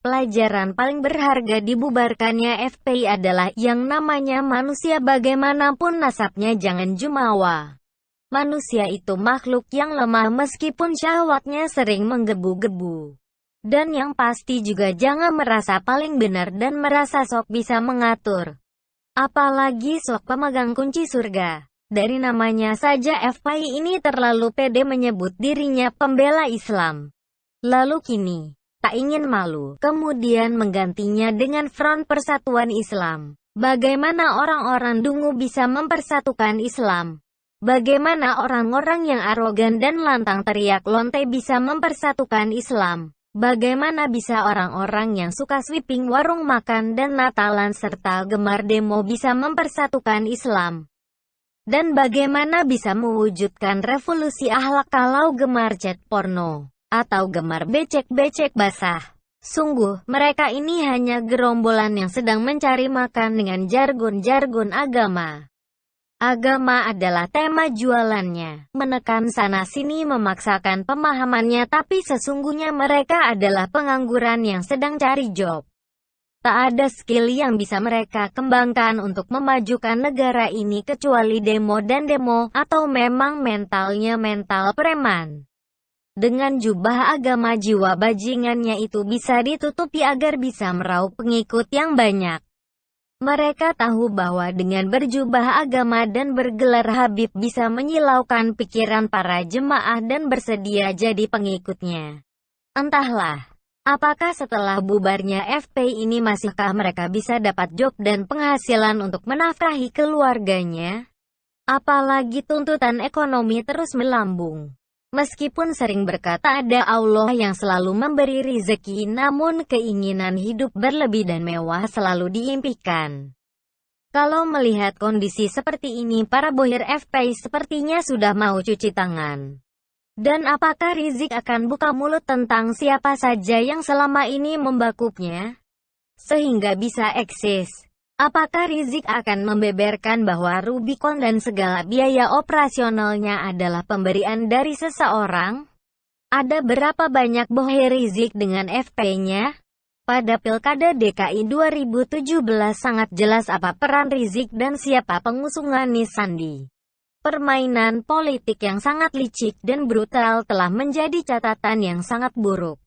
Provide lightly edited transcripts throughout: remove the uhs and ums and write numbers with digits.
Pelajaran paling berharga dibubarkannya FPI adalah yang namanya manusia bagaimanapun nasabnya jangan jumawa. Manusia itu makhluk yang lemah meskipun syahwatnya sering menggebu-gebu. Dan yang pasti juga jangan merasa paling benar dan merasa sok bisa mengatur. Apalagi sok pemegang kunci surga. Dari namanya saja FPI ini terlalu pede menyebut dirinya pembela Islam. Lalu kini tak ingin malu, kemudian menggantinya dengan Front Persatuan Islam. Bagaimana orang-orang dungu bisa mempersatukan Islam? Bagaimana orang-orang yang arogan dan lantang teriak lonte bisa mempersatukan Islam? Bagaimana bisa orang-orang yang suka sweeping warung makan dan Natalan serta gemar demo bisa mempersatukan Islam? Dan bagaimana bisa mewujudkan revolusi akhlak kalau gemar chat porno? Atau gemar becek-becek basah. Sungguh, mereka ini hanya gerombolan yang sedang mencari makan dengan jargon-jargon agama. Agama adalah tema jualannya, menekan sana-sini memaksakan pemahamannya tapi sesungguhnya mereka adalah pengangguran yang sedang cari job. Tak ada skill yang bisa mereka kembangkan untuk memajukan negara ini kecuali demo dan demo, atau memang mentalnya mental preman. Dengan jubah agama jiwa bajingannya itu bisa ditutupi agar bisa meraup pengikut yang banyak. Mereka tahu bahwa dengan berjubah agama dan bergelar Habib bisa menyilaukan pikiran para jemaah dan bersedia jadi pengikutnya. Entahlah, apakah setelah bubarnya FPI ini masihkah mereka bisa dapat job dan penghasilan untuk menafkahi keluarganya? Apalagi tuntutan ekonomi terus melambung. Meskipun sering berkata ada Allah yang selalu memberi rezeki, namun keinginan hidup berlebih dan mewah selalu diimpikan. Kalau melihat kondisi seperti ini, para bohir FPI sepertinya sudah mau cuci tangan. Dan apakah Rizik akan buka mulut tentang siapa saja yang selama ini membakupnya? Sehingga bisa eksis. Apakah Rizik akan membeberkan bahwa Rubicon dan segala biaya operasionalnya adalah pemberian dari seseorang? Ada berapa banyak bohir Rizik dengan FPI-nya? Pada Pilkada DKI 2017 sangat jelas apa peran Rizik dan siapa pengusung Anies Sandi. Permainan politik yang sangat licik dan brutal telah menjadi catatan yang sangat buruk.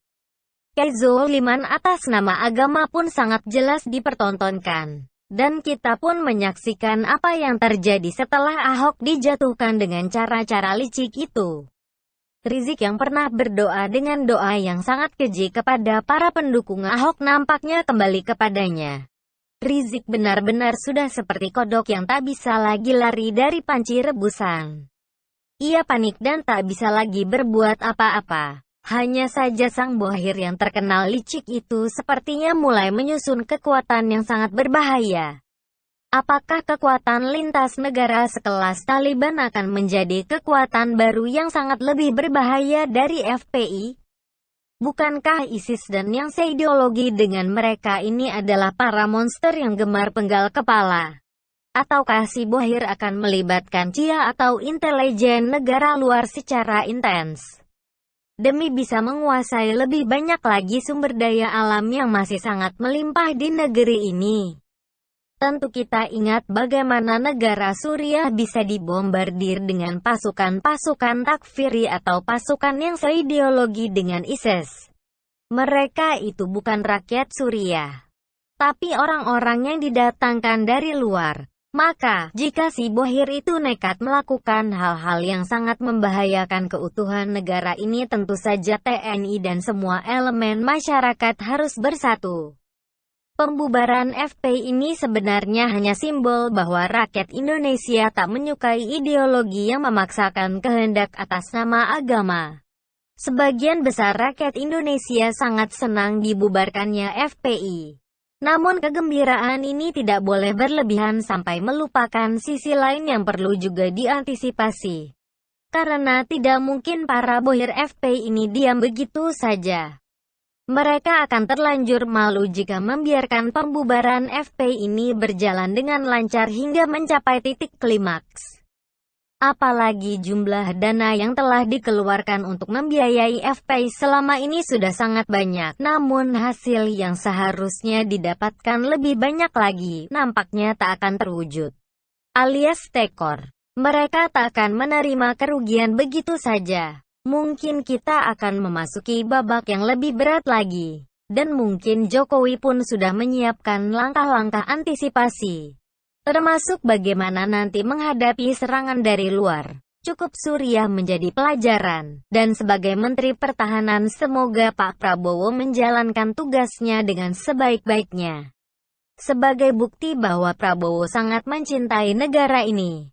Kezoliman atas nama agama pun sangat jelas dipertontonkan. Dan kita pun menyaksikan apa yang terjadi setelah Ahok dijatuhkan dengan cara-cara licik itu. Rizik yang pernah berdoa dengan doa yang sangat keji kepada para pendukung Ahok nampaknya kembali kepadanya. Rizik benar-benar sudah seperti kodok yang tak bisa lagi lari dari panci rebusan. Ia panik dan tak bisa lagi berbuat apa-apa. Hanya saja sang bohir yang terkenal licik itu sepertinya mulai menyusun kekuatan yang sangat berbahaya. Apakah kekuatan lintas negara sekelas Taliban akan menjadi kekuatan baru yang sangat lebih berbahaya dari FPI? Bukankah ISIS dan yang seideologi dengan mereka ini adalah para monster yang gemar penggal kepala? Ataukah si bohir akan melibatkan CIA atau intelijen negara luar secara intens? Demi bisa menguasai lebih banyak lagi sumber daya alam yang masih sangat melimpah di negeri ini. Tentu kita ingat bagaimana negara Suriah bisa dibombardir dengan pasukan-pasukan takfiri atau pasukan yang seideologi dengan ISIS. Mereka itu bukan rakyat Suriah, tapi orang-orang yang didatangkan dari luar. Maka, jika si bohir itu nekat melakukan hal-hal yang sangat membahayakan keutuhan negara ini, tentu saja TNI dan semua elemen masyarakat harus bersatu. Pembubaran FPI ini sebenarnya hanya simbol bahwa rakyat Indonesia tak menyukai ideologi yang memaksakan kehendak atas nama agama. Sebagian besar rakyat Indonesia sangat senang dibubarkannya FPI. Namun kegembiraan ini tidak boleh berlebihan sampai melupakan sisi lain yang perlu juga diantisipasi. Karena tidak mungkin para bohir FPI ini diam begitu saja. Mereka akan terlanjur malu jika membiarkan pembubaran FPI ini berjalan dengan lancar hingga mencapai titik klimaks. Apalagi jumlah dana yang telah dikeluarkan untuk membiayai FPI selama ini sudah sangat banyak. Namun hasil yang seharusnya didapatkan lebih banyak lagi, nampaknya tak akan terwujud. Alias tekor. Mereka tak akan menerima kerugian begitu saja. Mungkin kita akan memasuki babak yang lebih berat lagi. Dan mungkin Jokowi pun sudah menyiapkan langkah-langkah antisipasi. Termasuk bagaimana nanti menghadapi serangan dari luar. Cukup Suriah menjadi pelajaran. Dan sebagai Menteri Pertahanan semoga Pak Prabowo menjalankan tugasnya dengan sebaik-baiknya. Sebagai bukti bahwa Prabowo sangat mencintai negara ini.